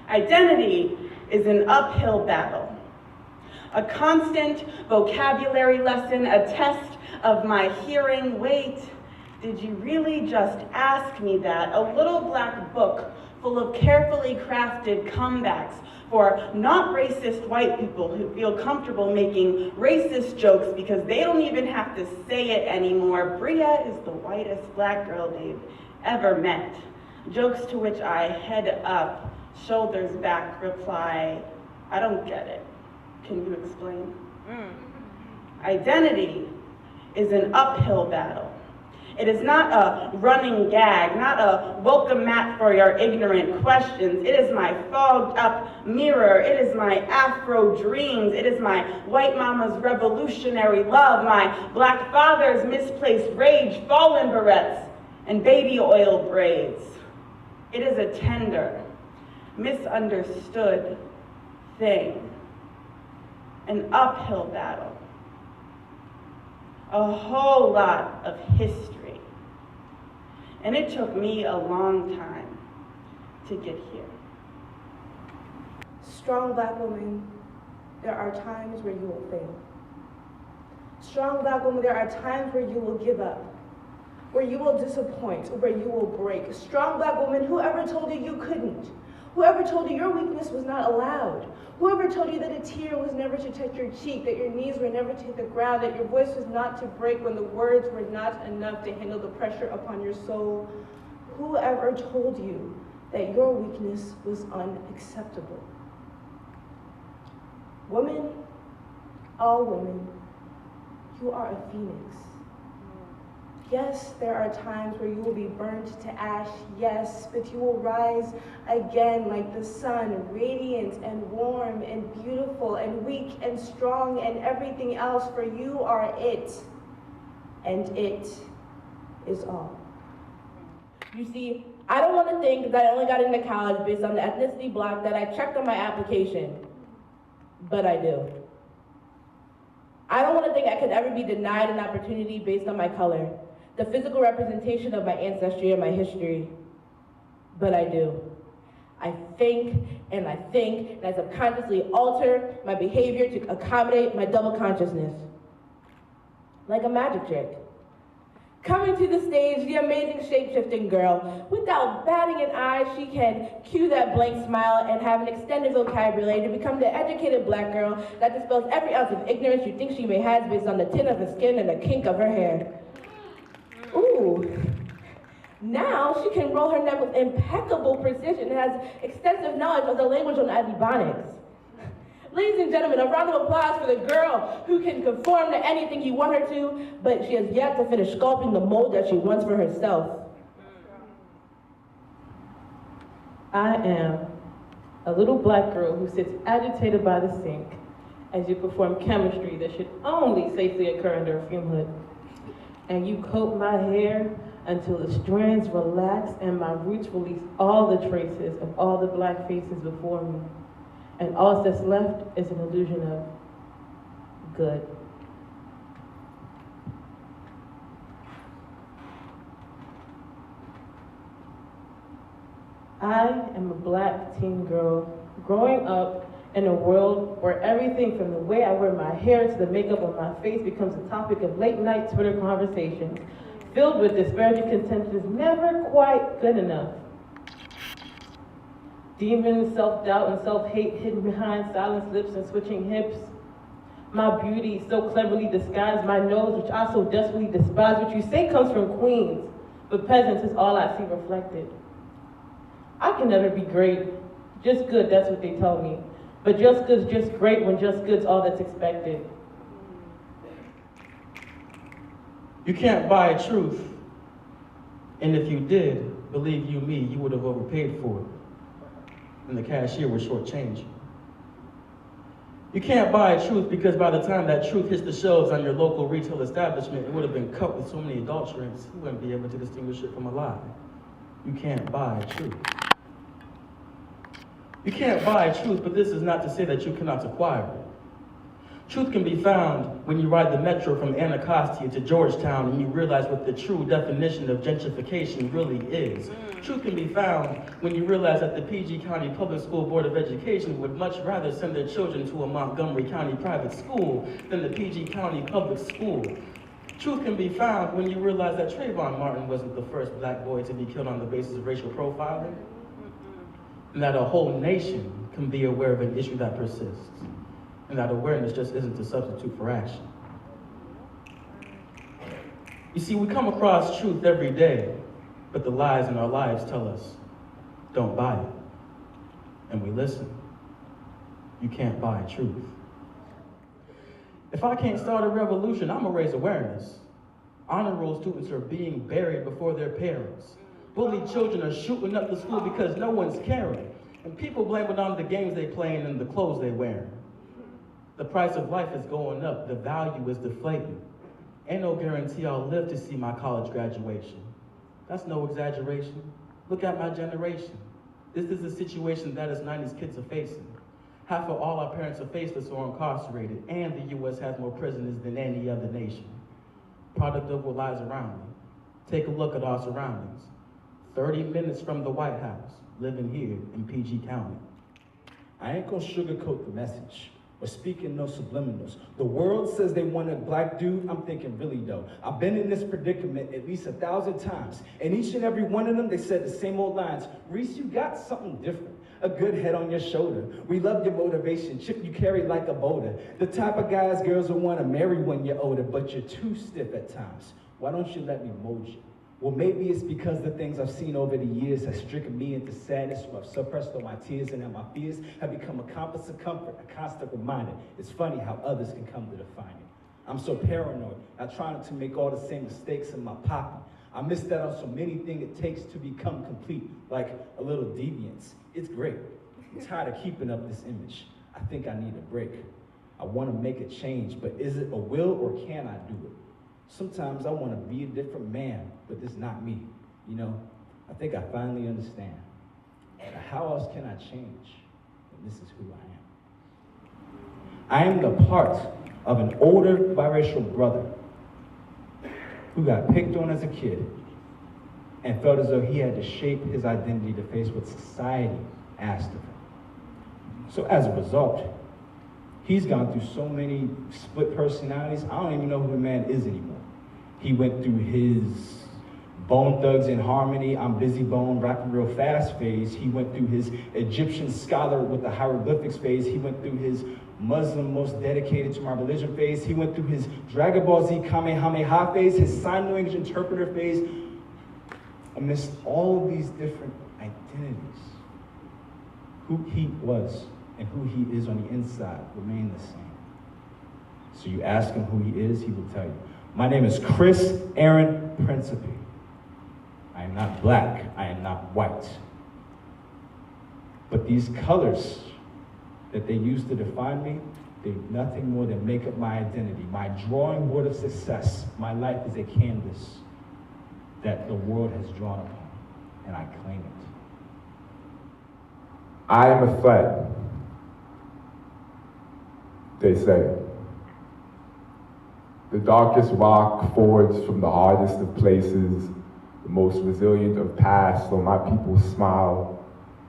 Identity is an uphill battle, a constant vocabulary lesson, a test of my hearing. Wait, did you really just ask me that? A little black book full of carefully crafted comebacks for not racist white people who feel comfortable making racist jokes because they don't even have to say it anymore. Bria is the whitest black girl they've ever met. Jokes to which I head up, shoulders back, reply, I don't get it. Can you explain? Identity is an uphill battle. It is not a running gag, not a welcome mat for your ignorant questions. It is my fogged up mirror. It is my Afro dreams. It is my white mama's revolutionary love, my black father's misplaced rage, fallen barrettes, and baby oil braids. It is a tender, misunderstood thing, an uphill battle, a whole lot of history. And it took me a long time to get here. Strong black woman, there are times where you will fail. Strong black woman, there are times where you will give up, where you will disappoint, where you will break. Strong black woman, whoever told you you couldn't, whoever told you your weakness was not allowed, whoever told you that a tear was never to touch your cheek, that your knees were never to hit the ground, that your voice was not to break when the words were not enough to handle the pressure upon your soul, whoever told you that your weakness was unacceptable. Women, all women, you are a phoenix. Yes, there are times where you will be burned to ash, yes, but you will rise again like the sun, radiant and warm and beautiful and weak and strong and everything else, for you are it, and it is all. You see, I don't want to think that I only got into college based on the ethnicity block that I checked on my application, but I do. I don't want to think I could ever be denied an opportunity based on my color, the physical representation of my ancestry and my history, but I do. I think and I subconsciously alter my behavior to accommodate my double consciousness, like a magic trick. Coming to the stage, the amazing shape-shifting girl. Without batting an eye, she can cue that blank smile and have an extended vocabulary to become the educated black girl that dispels every ounce of ignorance you think she may have based on the tint of her skin and the kink of her hair. Ooh. Now she can roll her neck with impeccable precision and has extensive knowledge of the language on Ebonics. Ladies and gentlemen, a round of applause for the girl who can conform to anything you want her to, but she has yet to finish sculpting the mold that she wants for herself. I am a little black girl who sits agitated by the sink as you perform chemistry that should only safely occur under a fume hood. And you coat my hair until the strands relax and my roots release all the traces of all the black faces before me. And all that's left is an illusion of good. I am a black teen girl growing up in a world where everything from the way I wear my hair to the makeup on my face becomes a topic of late night Twitter conversations, filled with disparaging contentions never quite good enough. Demons, self-doubt, and self-hate hidden behind silenced lips and switching hips. My beauty so cleverly disguised, my nose, which I so desperately despise, which you say comes from queens, but peasants is all I see reflected. I can never be great, just good, that's what they tell me. But just good's just great when just good's all that's expected. You can't buy truth, and if you did, believe you me, you would have overpaid for it. And the cashier would shortchange you. You can't buy truth because by the time that truth hits the shelves on your local retail establishment, it would have been cut with so many adulterants, you wouldn't be able to distinguish it from a lie. You can't buy truth. You can't buy truth, but this is not to say that you cannot acquire it. Truth can be found when you ride the metro from Anacostia to Georgetown and you realize what the true definition of gentrification really is. Truth can be found when you realize that the PG County Public School Board of Education would much rather send their children to a Montgomery County private school than the PG County Public School. Truth can be found when you realize that Trayvon Martin wasn't the first black boy to be killed on the basis of racial profiling, and that a whole nation can be aware of an issue that persists. And that awareness just isn't a substitute for action. You see, we come across truth every day, but the lies in our lives tell us, don't buy it. And we listen. You can't buy truth. If I can't start a revolution, I'm gonna raise awareness. Honor roll students are being buried before their parents. Bullied children are shooting up the school because no one's caring. And people blame it on the games they playing and the clothes they wearing. The price of life is going up, the value is deflating. Ain't no guarantee I'll live to see my college graduation. That's no exaggeration. Look at my generation. This is the situation that us 90s kids are facing. Half of all our parents are faceless or incarcerated, and the US has more prisoners than any other nation. Product of what lies around me. Take a look at our surroundings. 30 minutes from the White House, living here in PG County. I ain't gonna sugarcoat the message or speaking no subliminals. The world says they want a black dude. I'm thinking, really though, I've been in this predicament at least 1,000 times, and each and every one of them, they said the same old lines. Reese, you got something different. A good head on your shoulder. We love your motivation. Chip you carry like a boulder. The type of guys girls will want to marry when you're older, but you're too stiff at times. Why don't you let me mold you? Well, maybe it's because the things I've seen over the years have stricken me into sadness, so I've suppressed all my tears, and now my fears have become a compass of comfort, a constant reminder. It's funny how others can come to define it. I'm so paranoid. I try not to make all the same mistakes in my pocket. I missed out on so many things it takes to become complete, like a little deviance. It's great. I'm tired of keeping up this image. I think I need a break. I want to make a change, but is it a will or can I do it? Sometimes I want to be a different man, but this is not me. You know, I think I finally understand. How else can I change when this is who I am? I am the part of an older biracial brother who got picked on as a kid and felt as though he had to shape his identity to face what society asked of him. So as a result, he's gone through so many split personalities, I don't even know who the man is anymore. He went through his Bone Thugs in Harmony, I'm Busy Bone, rapping real fast phase. He went through his Egyptian scholar with the hieroglyphics phase. He went through his Muslim, most dedicated to my religion phase. He went through his Dragon Ball Z Kamehameha phase, his sign language interpreter phase. Amidst all of these different identities, who he was and who he is on the inside remain the same. So you ask him who he is, he will tell you. My name is Chris Aaron Principe. I am not black, I am not white. But these colors that they use to define me, they nothing more than make up my identity, my drawing board of success. My life is a canvas that the world has drawn upon, and I claim it. I am a threat, they say. The darkest rock forged from the hardest of places, the most resilient of past, so my people smile,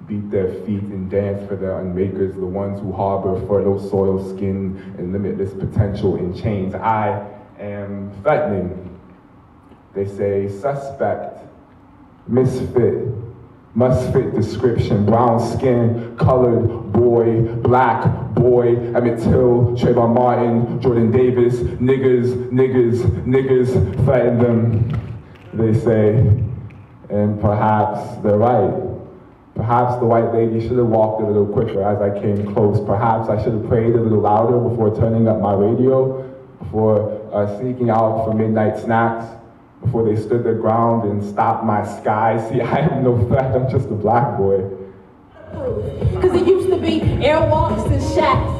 beat their feet and dance for their unmakers, the ones who harbor fertile soil, skin, and limitless potential in chains. I am threatening. They say suspect, misfit, must fit description, brown skin, colored boy, black boy, Emmett Till, Trayvon Martin, Jordan Davis, niggas, threaten them, they say, and perhaps they're right. Perhaps the white lady should have walked a little quicker as I came close. Perhaps I should have prayed a little louder before turning up my radio, before sneaking out for midnight snacks, before they stood their ground and stopped my sky. See, I am no threat, I'm just a black boy. Cause it used to be airwalks and shacks.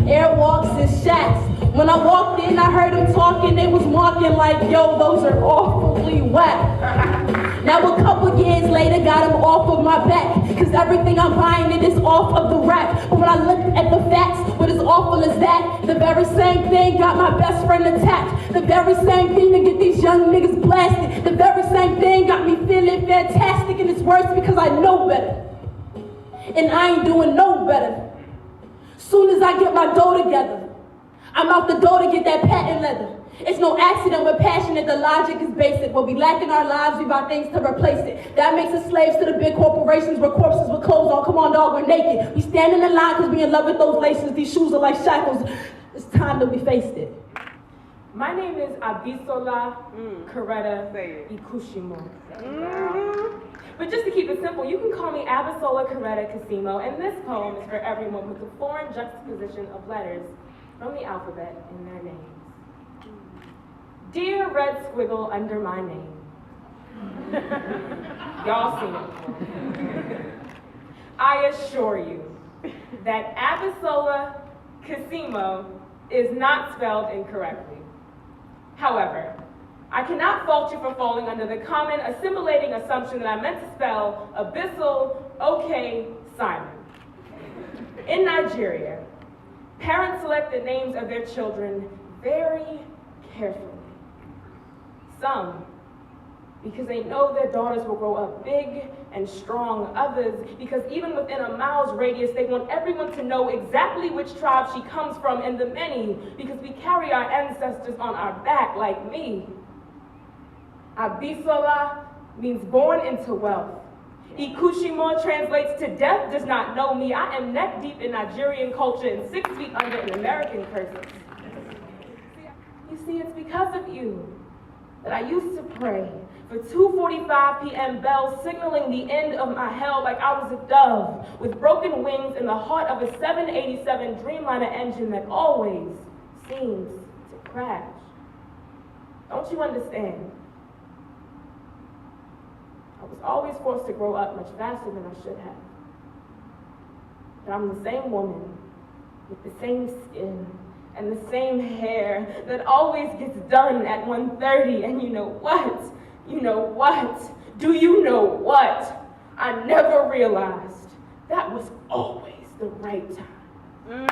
Airwalks and shacks. When I walked in, I heard them talking, they was marking like, yo, those are awfully whack. Now a couple years later, got them off of my back. Cause everything I'm buying, it is off of the rack. But when I looked at the facts, what is off horrible is that? The very same thing got my best friend attacked. The very same thing to get these young niggas blasted. The very same thing got me feeling fantastic, and it's worse because I know better. And I ain't doing no better. Soon as I get my dough together, I'm out the door to get that patent leather. It's no accident we're passionate, the logic is basic. What we lack in our lives, we buy things to replace it. That makes us slaves to the big corporations, we're corpses with clothes on. Come on, dog, we're naked. We stand in the line because we in love with those laces. These shoes are like shackles. It's time that we faced it. My name is Yzola Coretta Ikushimo. But just to keep it simple, you can call me Yzola Coretta Casimo, and this poem is for everyone with a foreign juxtaposition of letters from the alphabet in their names. Dear red squiggle under my name. Y'all seen it before. I assure you that Yzola Casimo is not spelled incorrectly. However, I cannot fault you for falling under the common assimilating assumption that I meant to spell abyssal, okay, Simon. In Nigeria, parents select the names of their children very carefully. Some, because they know their daughters will grow up big and strong. Others, because even within a mile's radius, they want everyone to know exactly which tribe she comes from, and the many, because we carry our ancestors on our back like me. Yzola means born into wealth. Ikushimo translates to death does not know me. I am neck deep in Nigerian culture and 6 feet under in American curses. You see, it's because of you that I used to pray for 2:45 p.m. bells signaling the end of my hell like I was a dove with broken wings in the heart of a 787 Dreamliner engine that always seems to crash. Don't you understand? I was always forced to grow up much faster than I should have. But I'm the same woman with the same skin and the same hair that always gets done at 1:30. And you know what? You know what? Do you know what? I never realized that was always the right time.